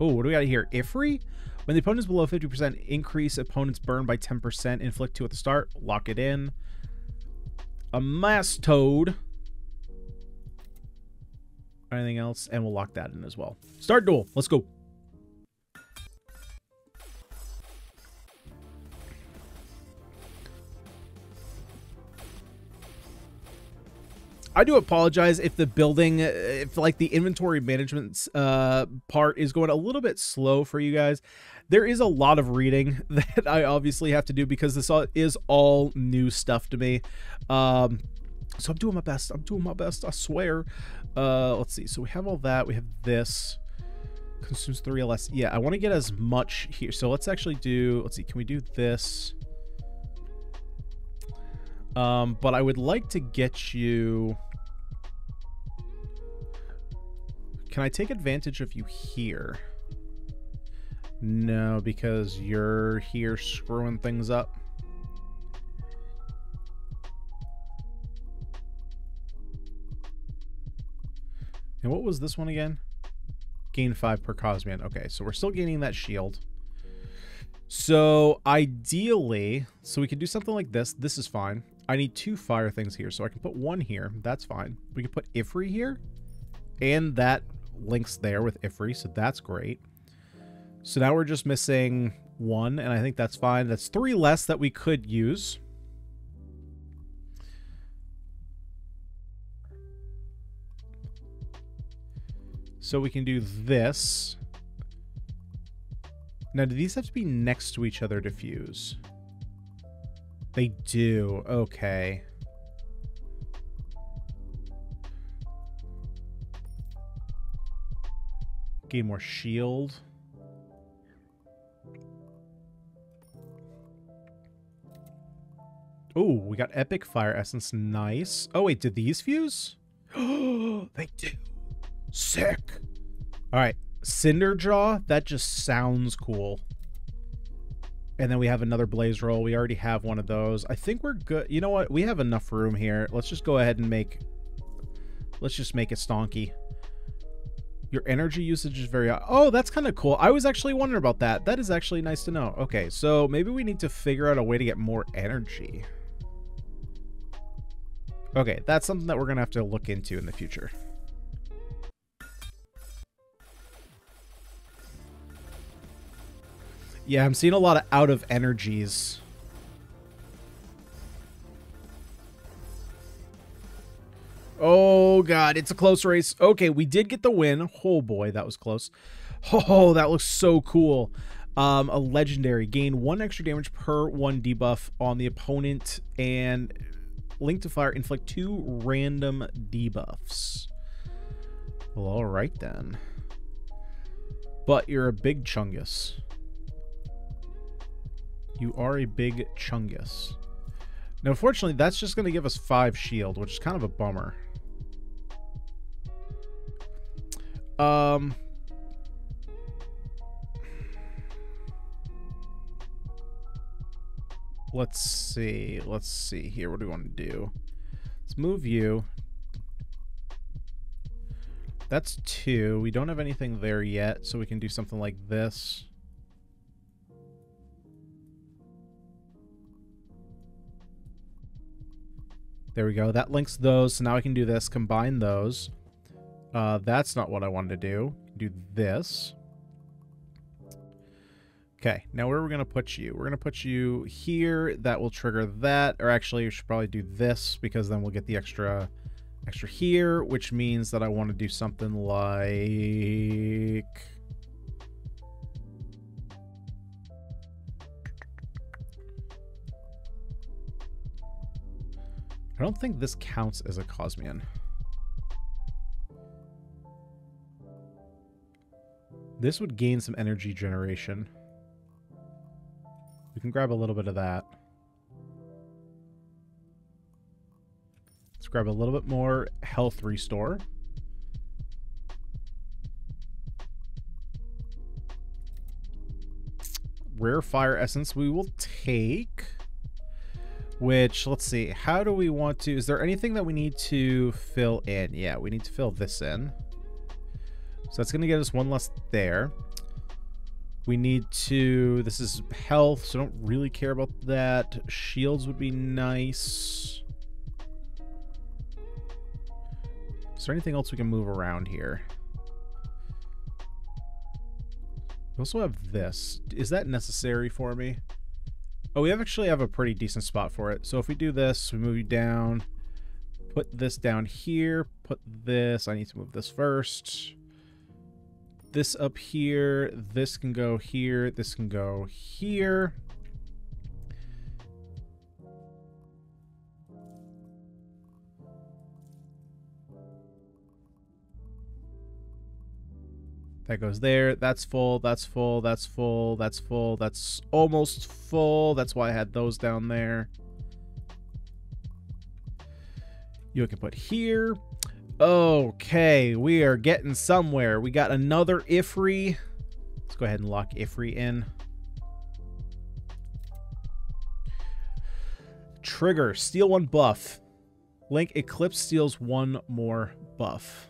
Oh, what do we got here? Ifri? When the opponent is below 50%, increase opponent's burn by 10%. Inflict 2 at the start. Lock it in. A Mastoad. Anything else? And we'll lock that in as well. Start duel. Let's go. I do apologize if the building, if like the inventory management part is going a little bit slow for you guys. There is a lot of reading that I obviously have to do because this is all new stuff to me. So I'm doing my best. I'm doing my best, I swear. Let's see. So we have all that. We have this. Consumes 3 less. Yeah, I want to get as much here. So let's actually do, let's see. Can we do this? But I would like to get you... Can I take advantage of you here? No, because you're here screwing things up. And what was this one again? Gain 5 per Cosmian. Okay, so we're still gaining that shield. So ideally, so we could do something like this. This is fine. I need 2 fire things here, so I can put 1 here. That's fine. We can put Ifri here, and that links there with Ifri, so that's great. So now we're just missing 1, and I think that's fine. That's 3 less that we could use. So we can do this. Now, do these have to be next to each other to fuse? They do. Okay. Gain more shield. Oh, we got epic fire essence. Nice. Oh, wait, did these fuse? Oh, they do. Sick. All right. Cinderjaw, that just sounds cool. And then we have another blaze roll. We already have one of those. I think we're good. You know what? We have enough room here. Let's just go ahead and make... Let's just make it stonky. Your energy usage is very... Oh, that's kind of cool. I was actually wondering about that. That is actually nice to know. Okay, so maybe we need to figure out a way to get more energy. Okay, that's something that we're going to have to look into in the future. Yeah, I'm seeing a lot of out of energies. Oh, God, it's a close race. Okay, we did get the win. Oh, boy, that was close. Oh, that looks so cool. A legendary. Gain 1 extra damage per 1 debuff on the opponent, and Link to Fire, inflict 2 random debuffs. Well, all right, then. But you're a big chungus. You are a big chungus. Now, unfortunately, that's just going to give us 5 shield, which is kind of a bummer. Let's see. Let's see here. What do we want to do? Let's move you. That's 2. We don't have anything there yet, so we can do something like this. There we go. That links those. So now I can do this. Combine those. That's not what I wanted to do. Do this. Okay. Now where are we going to put you? We're going to put you here. That will trigger that. Or actually, we should probably do this because then we'll get the extra here, which means that I want to do something like... I don't think this counts as a Cosmian. This would gain some energy generation. We can grab a little bit of that. Let's grab a little bit more health restore. Rare fire essence we will take. Which, let's see, how do we want to... Is there anything that we need to fill in? Yeah, we need to fill this in. So that's going to get us 1 less there. We need to... This is health, so I don't really care about that. Shields would be nice. Is there anything else we can move around here? We also have this. Is that necessary for me? Oh, we actually have a pretty decent spot for it. So if we do this, we move you down, put this down here, put this, I need to move this first. This up here, this can go here, this can go here. That goes there. That's full. That's full. That's full. That's full. That's almost full. That's why I had those down there. You can put here. Okay, we are getting somewhere. We got another Ifri. Let's go ahead and lock Ifrit in. Trigger, steal 1 buff. Link, Eclipse steals 1 more buff.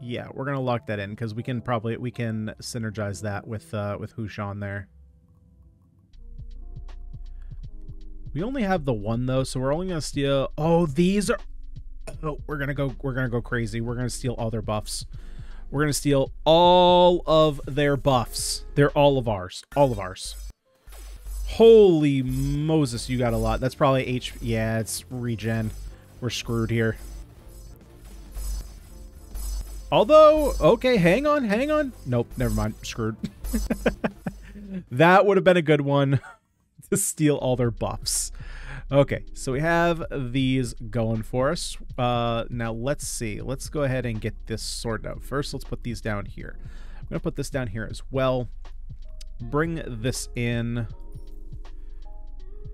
Yeah, we're gonna lock that in because we can synergize that with Hushan there. We only have the 1 though, so we're only gonna steal. Oh, these are. Oh, we're gonna go crazy. We're gonna steal all their buffs. We're gonna steal all of their buffs. They're all of ours. All of ours. Holy Moses, you got a lot. That's probably HP. Yeah, it's regen. We're screwed here. Although, okay, hang on. Nope, never mind. Screwed. That would have been a good one to steal all their buffs. Okay, so we have these going for us. Now, let's see. Let's go ahead and get this sorted out. First, let's put these down here. I'm going to put this down here as well. Bring this in.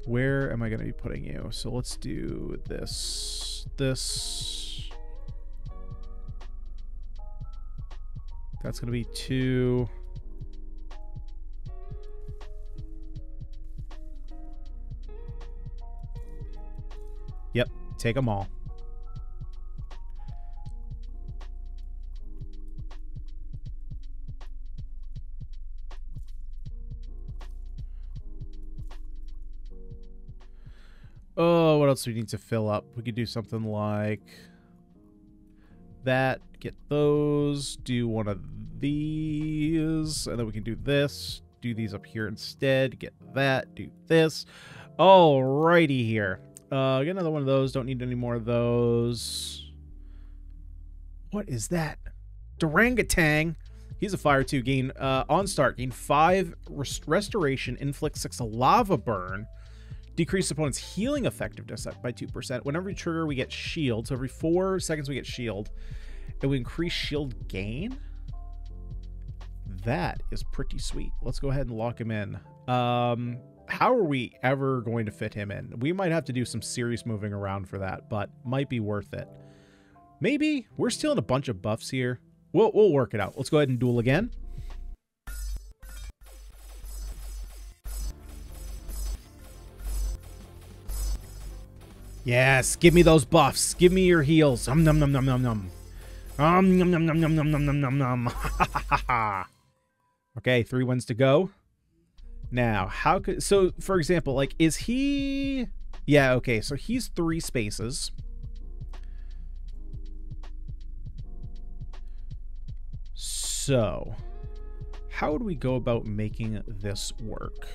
Where am I going to be putting you? So let's do this. That's going to be 2. Yep, take them all. Oh, what else do we need to fill up? We could do something like that. Get those. Do one of these. And then we can do this. Do these up here instead. Get that. Do this. Alrighty here. Get another one of those. Don't need any more of those. What is that? Durangatang. He's a fire too. Gain on start. Gain 5 restoration. Inflict 6 lava burn. Decrease opponent's healing effectiveness by 2%. Whenever we trigger, we get shield. So every 4 seconds we get shield. It will increase shield gain. That is pretty sweet. Let's go ahead and lock him in. How are we ever going to fit him in? We might have to do some serious moving around for that, but might be worth it. Maybe. We're stealing a bunch of buffs here. We'll work it out. Let's go ahead and duel again. Yes, give me those buffs. Give me your heals. Nom nom nom nom nom nom. Nom nom nom nom nom nom nom nom nom. Okay, 3 wins to go. Now, how could... So, for example, like, is he... Yeah, okay, so he's 3 spaces. So, how would we go about making this work?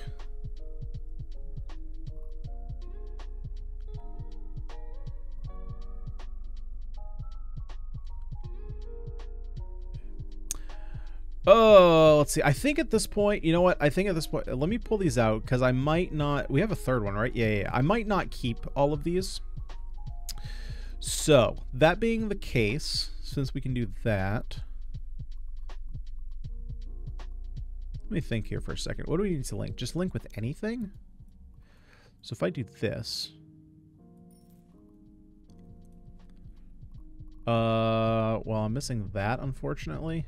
Oh, let's see. I think at this point, you know what? I think at this point, let me pull these out because I might not... We have a 3rd one, right? Yeah. I might not keep all of these. So, that being the case, since we can do that... Let me think here for a second. What do we need to link? Just link with anything? So if I do this... Well, I'm missing that, unfortunately.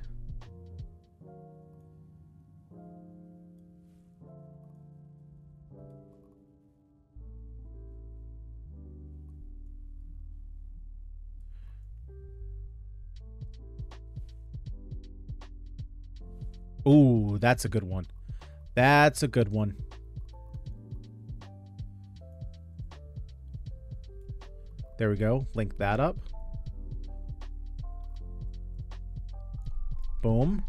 Ooh, that's a good one. That's a good one. There we go. Link that up. Boom.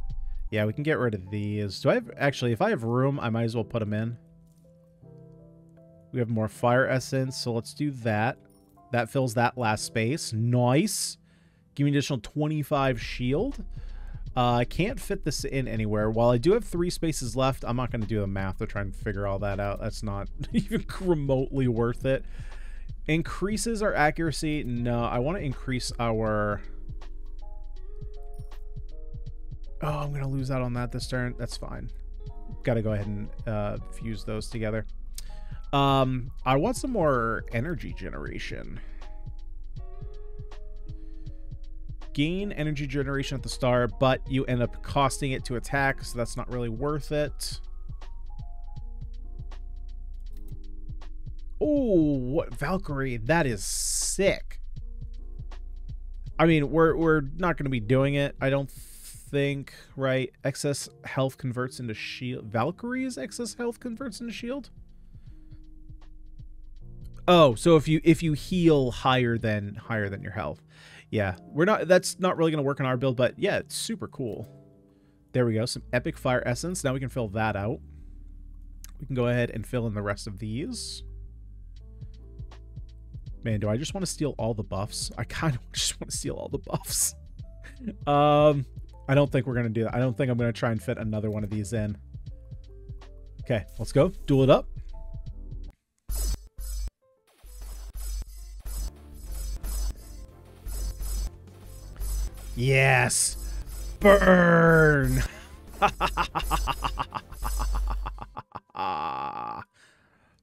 Yeah, we can get rid of these. Do I have... Actually, if I have room, I might as well put them in. We have more fire essence, so let's do that. That fills that last space. Nice. Give me an additional 25 shield. I can't fit this in anywhere. While I do have 3 spaces left, I'm not going to do the math to try and figure all that out. That's not even remotely worth it. Increases our accuracy. No, I want to increase our... Oh, I'm going to lose out on that this turn. That's fine. Got to go ahead and fuse those together. I want some more energy generation. gain energy generation at the start, but you end up costing it to attack, so that's not really worth it. Oh, what Valkyrie? That is sick. I mean, we're not going to be doing it, I don't think, right? Excess health converts into shield. Valkyrie's excess health converts into shield? Oh, so if you heal higher than your health. Yeah, that's not really going to work on our build, but yeah, it's super cool. There we go, some epic fire essence. Now we can fill that out. We can go ahead and fill in the rest of these. Man, do I just want to steal all the buffs? I kind of just want to steal all the buffs. I don't think we're going to do that. I don't think I'm going to try and fit another one of these in. Okay, let's go. Duel it up. Yes. Burn.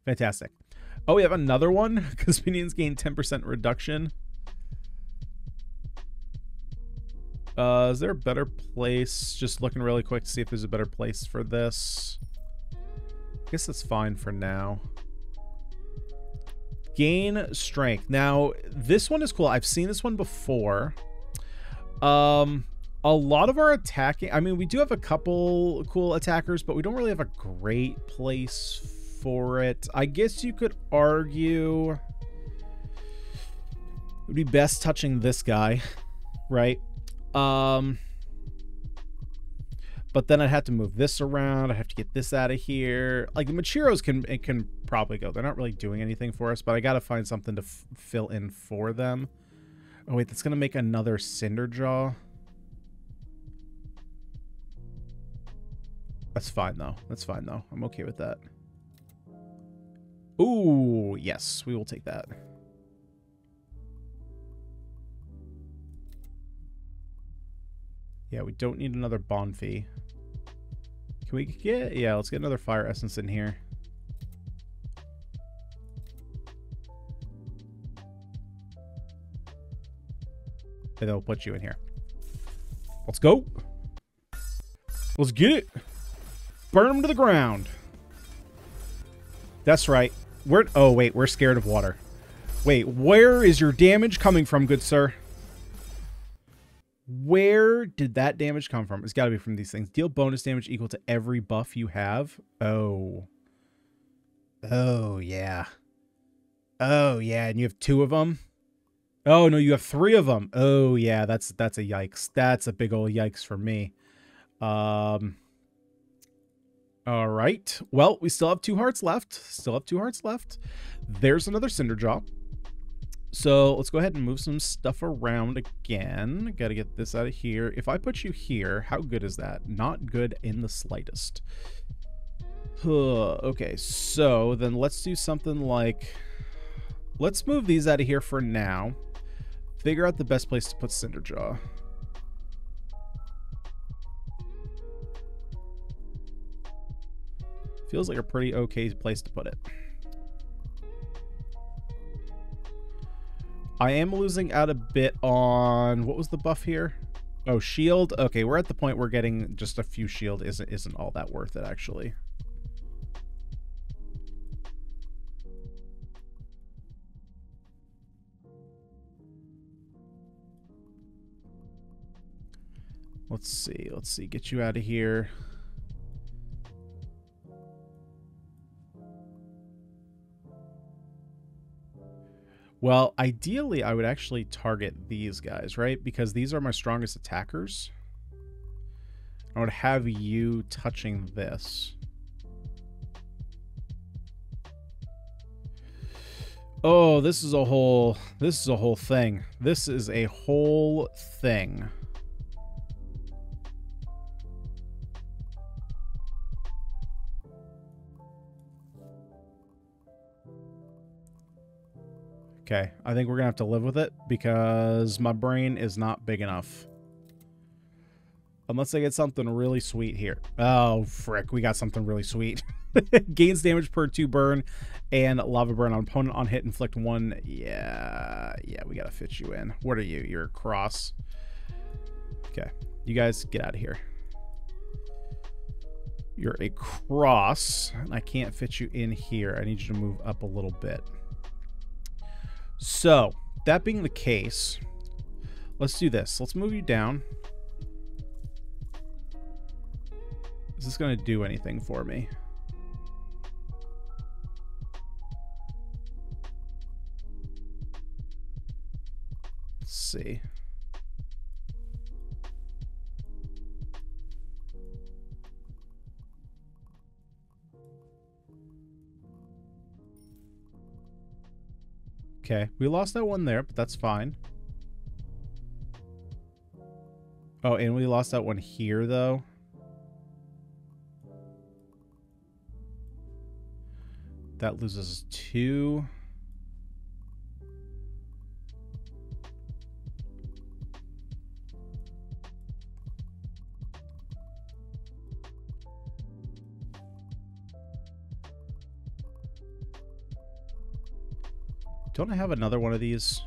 Fantastic. Oh, we have another one because minions gain 10% reduction. Is there a better place? Just looking really quick to see if there's a better place for this. I guess that's fine for now. Gain strength. Now, this one is cool. I've seen this one before. A lot of our attacking... I mean, we do have a couple cool attackers, but we don't really have a great place for it. I guess you could argue... It would be best touching this guy, right? But then I'd have to move this around. I have to get this out of here. Like the Machiros can probably go. They're not really doing anything for us, but I gotta find something to fill in for them. Oh wait, that's gonna make another Cinderjaw. That's fine though. That's fine though. I'm okay with that. Ooh, yes, we will take that. Yeah, we don't need another Bonfy. Can we get... Yeah, let's get another Fire Essence in here. And then we'll put you in here. Let's go. Let's get it. Burn them to the ground. That's right. Oh, wait, we're scared of water. Wait, where is your damage coming from, good sir? Where did that damage come from? It's got to be from these things. Deal bonus damage equal to every buff you have. Oh. Oh, yeah. Oh, yeah. And you have 2 of them? Oh, no, you have 3 of them. Oh, yeah. That's a yikes. That's a big old yikes for me. All right. Well, we still have 2 hearts left. There's another Cinderjaw. So let's go ahead and move some stuff around again. Got to get this out of here. If I put you here, how good is that? Not good in the slightest. Okay, so then let's do something like... Let's move these out of here for now. Figure out the best place to put Cinderjaw. Feels like a pretty okay place to put it. I am losing out a bit on... What was the buff here? Oh, shield. Okay, we're at the point where getting just a few shield isn't all that worth it, actually. Let's see. Get you out of here. Well, ideally, I would actually target these guys, right? Because these are my strongest attackers. I would have you touching this. Oh, this is a whole thing. This is a whole thing. Okay, I think we're gonna have to live with it because my brain is not big enough. Unless I get something really sweet here. Oh, frick, we got something really sweet. Gains damage per 2 burn and lava burn on opponent on hit, inflict 1. Yeah, we gotta fit you in. What are you? You're a cross. Okay, you guys get out of here. You're a cross, and I can't fit you in here. I need you to move up a little bit. So, that being the case, let's do this. Let's move you down. Is this going to do anything for me? Let's see. Okay, we lost that one there, but that's fine. Oh, and we lost that one here, though. That loses 2. Don't I have another one of these?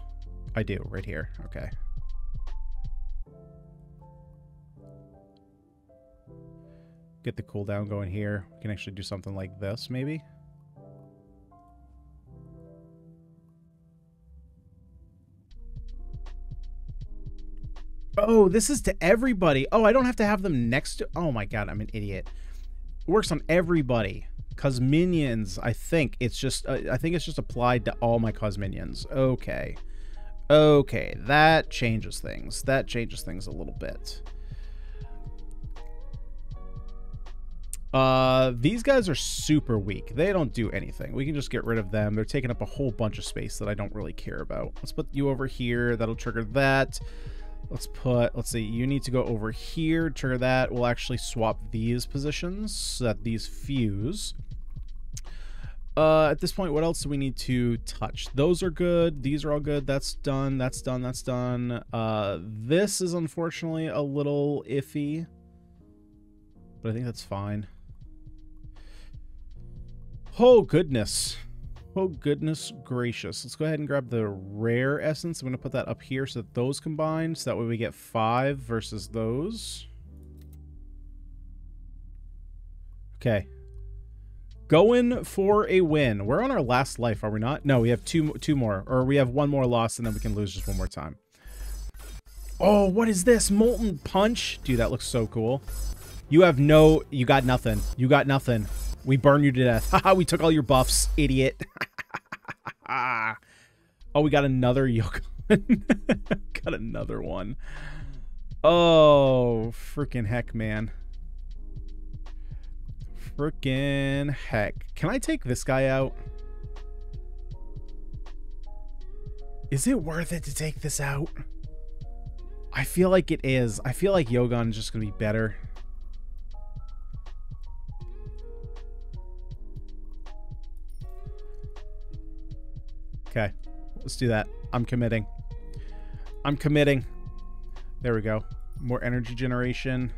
I do, right here. Okay. Get the cooldown going here. We can actually do something like this, maybe. Oh, this is to everybody. Oh, I don't have to have them next to... Oh my god, I'm an idiot. It works on everybody. Cosminions, I think it's just applied to all my Cosminions. Okay. Okay, that changes things. That changes things a little bit. These guys are super weak. They don't do anything. We can just get rid of them. They're taking up a whole bunch of space that I don't really care about. Let's put you over here. That'll trigger that. Let's see, you need to go over here, trigger that. We'll actually swap these positions so that these fuse. At this point, what else do we need to touch? Those are good. These are all good. That's done. That's done. That's done. This is unfortunately a little iffy, but I think that's fine. Oh, goodness. Oh, goodness gracious. Let's go ahead and grab the rare essence. I'm going to put that up here so that those combine. So that way we get 5 versus those. Okay. Going for a win. We're on our last life, are we not? No, we have two more. Or we have one more loss, and then we can lose just one more time. Oh, what is this? Molten Punch? Dude, that looks so cool. You got nothing. You got nothing. We burn you to death. Haha, we took all your buffs, idiot. Oh, we got another Yokon. Got another one. Oh, freaking heck, man. Freaking heck. Can I take this guy out? Is it worth it to take this out? I feel like it is. I feel like Yogon is just going to be better. Okay, let's do that. I'm committing. I'm committing. There we go. More energy generation.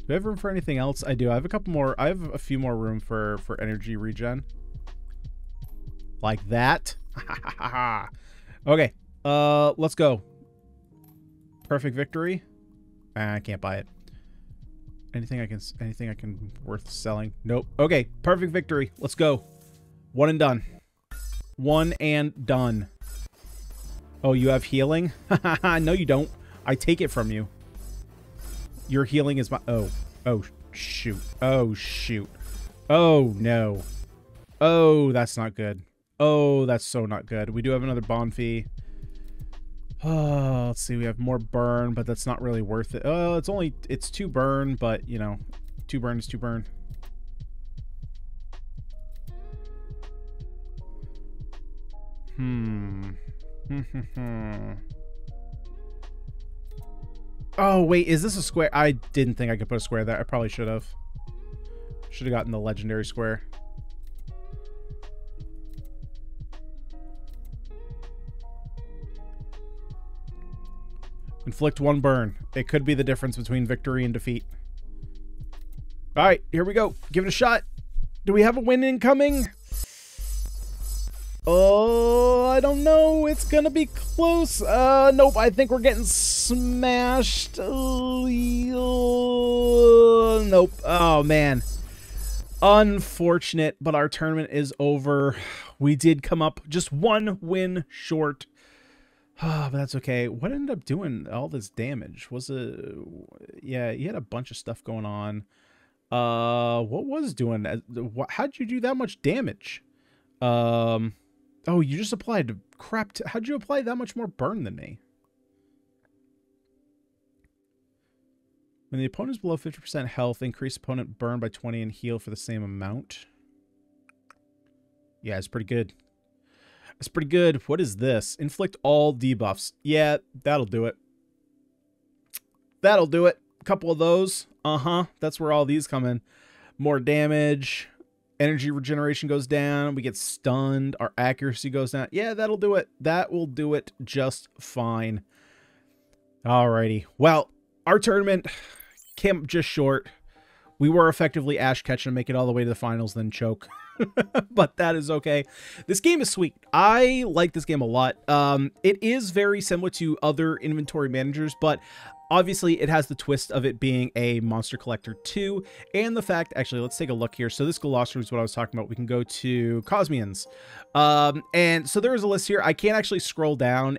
Do I have room for anything else? I do. I have a couple more. I have a few more room for energy regen. Like that. Okay. Let's go. Perfect victory. I can't buy it. Anything I can worth selling? Nope. Okay. Perfect victory. Let's go. One and done. One and done. Oh, you have healing? No, you don't. I take it from you. Your healing is my... Oh. Oh, shoot. Oh, shoot. Oh, no. Oh, that's not good. Oh, that's so not good. We do have another bond fee. Oh, let's see. We have more burn, but that's not really worth it. Oh, it's 2 burn, but, you know, 2 burn is 2 burn. Oh, wait, is this a square? I didn't think I could put a square there. I probably should have. Should have gotten the legendary square. Inflict 1 burn. It could be the difference between victory and defeat. All right, here we go. Give it a shot. Do we have a win incoming? Oh, I don't know. It's gonna be close. Nope. I think we're getting smashed. Nope. Oh, man. Unfortunate, but our tournament is over. We did come up just one win short. But that's okay. What ended up doing all this damage? Was it... Yeah, he had a bunch of stuff going on. What was doing... How'd you do that much damage? Oh, you just applied crap. How'd you apply that much more burn than me? When the opponent is below 50% health, increase opponent burn by 20 and heal for the same amount. Yeah, it's pretty good. It's pretty good. What is this? Inflict all debuffs. Yeah, that'll do it. That'll do it. A couple of those. That's where all these come in. More damage. Energy regeneration goes down. We get stunned. Our accuracy goes down. Yeah, that'll do it. That will do it just fine. Alrighty. Well, our tournament came up just short. We were effectively Ash Ketchum to make it all the way to the finals, then choke. But that is okay. This game is sweet. I like this game a lot. It is very similar to other inventory managers, but obviously it has the twist of it being a Monster Collector 2, and the fact, actually, let's take a look here. So this glossary is what I was talking about. We can go to Cosmians. And so there is a list here. I can't actually scroll down.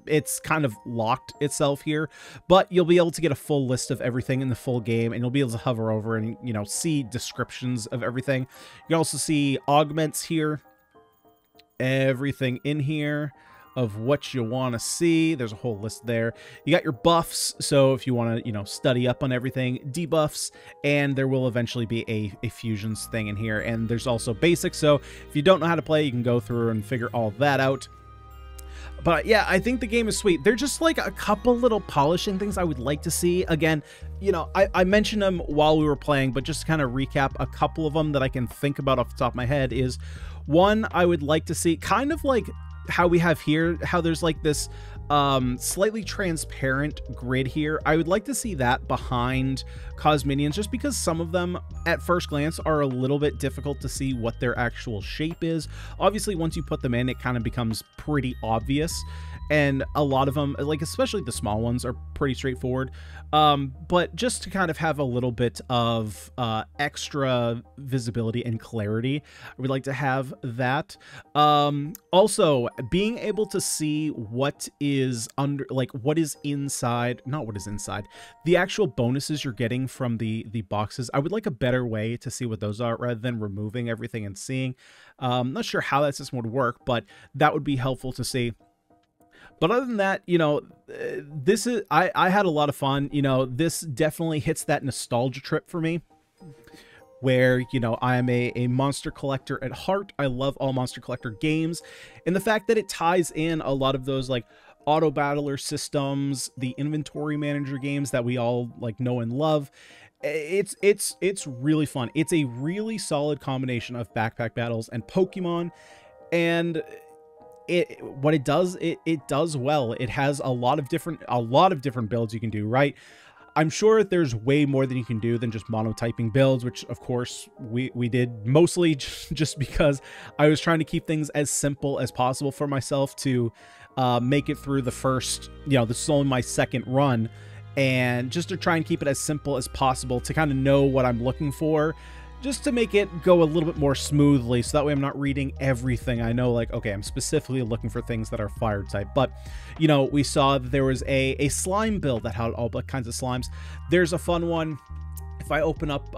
It's kind of locked itself here, but you'll be able to get a full list of everything in the full game, and you'll be able to hover over and, you know, see descriptions of everything. You can also see augments here, everything in here of what you want to see. There's a whole list there. You got your buffs, so if you want to, you know, study up on everything, debuffs, and there will eventually be a fusions thing in here, and there's also basics, so if you don't know how to play, you can go through and figure all that out. But yeah, I think the game is sweet. They're just like a couple little polishing things I would like to see. Again, you know, I mentioned them while we were playing, but just to kind of recap a couple of them that I can think about off the top of my head is, one, I would like to see kind of like how we have here, how there's like this slightly transparent grid here. I would like to see that behind Cosminions, just because some of them at first glance are a little bit difficult to see what their actual shape is. Obviously, once you put them in, it kind of becomes pretty obvious, and a lot of them, like especially the small ones, are pretty straightforward. But just to kind of have a little bit of extra visibility and clarity, I would like to have that. Also, being able to see what is under, like what is inside, not what is inside, the actual bonuses you're getting from the boxes. I would like a better way to see what those are rather than removing everything and seeing. I'm not sure how that system would work, but that would be helpful to see. But other than that, you know, this is, I had a lot of fun. You know, this definitely hits that nostalgia trip for me, where, you know, I am a monster collector at heart. I love all monster collector games, and the fact that it ties in a lot of those like auto battler systems, the inventory manager games that we all like know and love. It's really fun. It's a really solid combination of backpack battles and Pokemon, and what it does, it does well. It has a lot of different builds you can do, right? I'm sure there's way more than you can do than just monotyping builds, which of course we did mostly just because I was trying to keep things as simple as possible for myself to make it through the first, you know, this is only my second run, and just to try and keep it as simple as possible to kind of know what I'm looking for, just to make it go a little bit more smoothly, so that way I'm not reading everything. I know, like, okay, I'm specifically looking for things that are fire type, but, you know, we saw that there was a slime build that had all kinds of slimes. There's a fun one. If I open up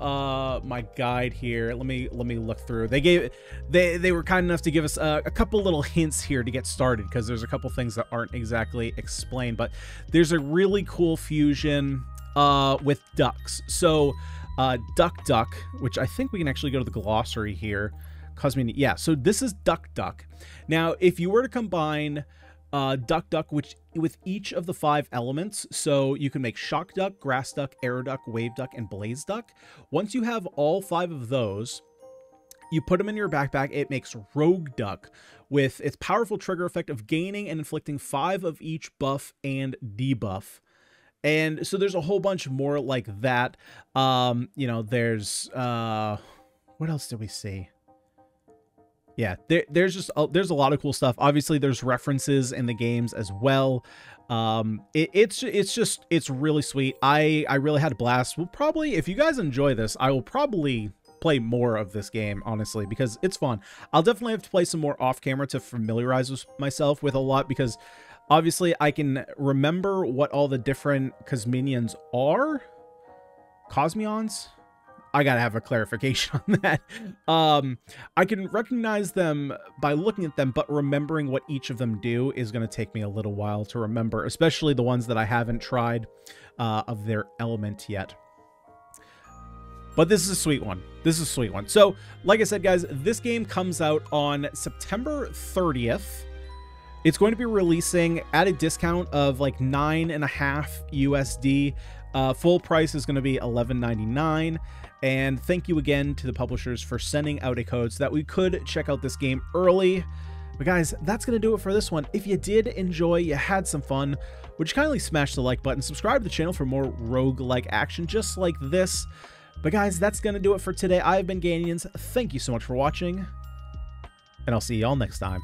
my guide here, let me look through. They were kind enough to give us a couple little hints here to get started, because there's a couple things that aren't exactly explained, but there's a really cool fusion with ducks. So Duck, which I think we can actually go to the glossary here. Yeah, so this is Duck. Now, if you were to combine Duck, which with each of the 5 elements, so you can make Shock Duck, Grass Duck, Air Duck, Wave Duck, and Blaze Duck. Once you have all 5 of those, you put them in your backpack, it makes Rogue Duck with its powerful trigger effect of gaining and inflicting 5 of each buff and debuff. And so there's a whole bunch more like that. You know, there's, what else did we see? Yeah, there's a lot of cool stuff. Obviously, there's references in the games as well. It's really sweet. I really had a blast. We'll probably, if you guys enjoy this, I will probably play more of this game, honestly, because it's fun. I'll definitely have to play some more off camera to familiarize myself with a lot, because obviously I can remember what all the different Cosminions are. Cosmions? I gotta have a clarification on that. I can recognize them by looking at them, but remembering what each of them do is going to take me a little while to remember, especially the ones that I haven't tried of their element yet. But this is a sweet one. This is a sweet one. So, like I said, guys, this game comes out on September 30th. It's going to be releasing at a discount of like $9.50 USD. Full price is going to be $11.99. And thank you again to the publishers for sending out a code so that we could check out this game early. But guys, that's going to do it for this one. If you did enjoy, you had some fun, would you kindly smash the like button, subscribe to the channel for more roguelike action just like this. But guys, that's going to do it for today. I've been Ganians. Thank you so much for watching, and I'll see y'all next time.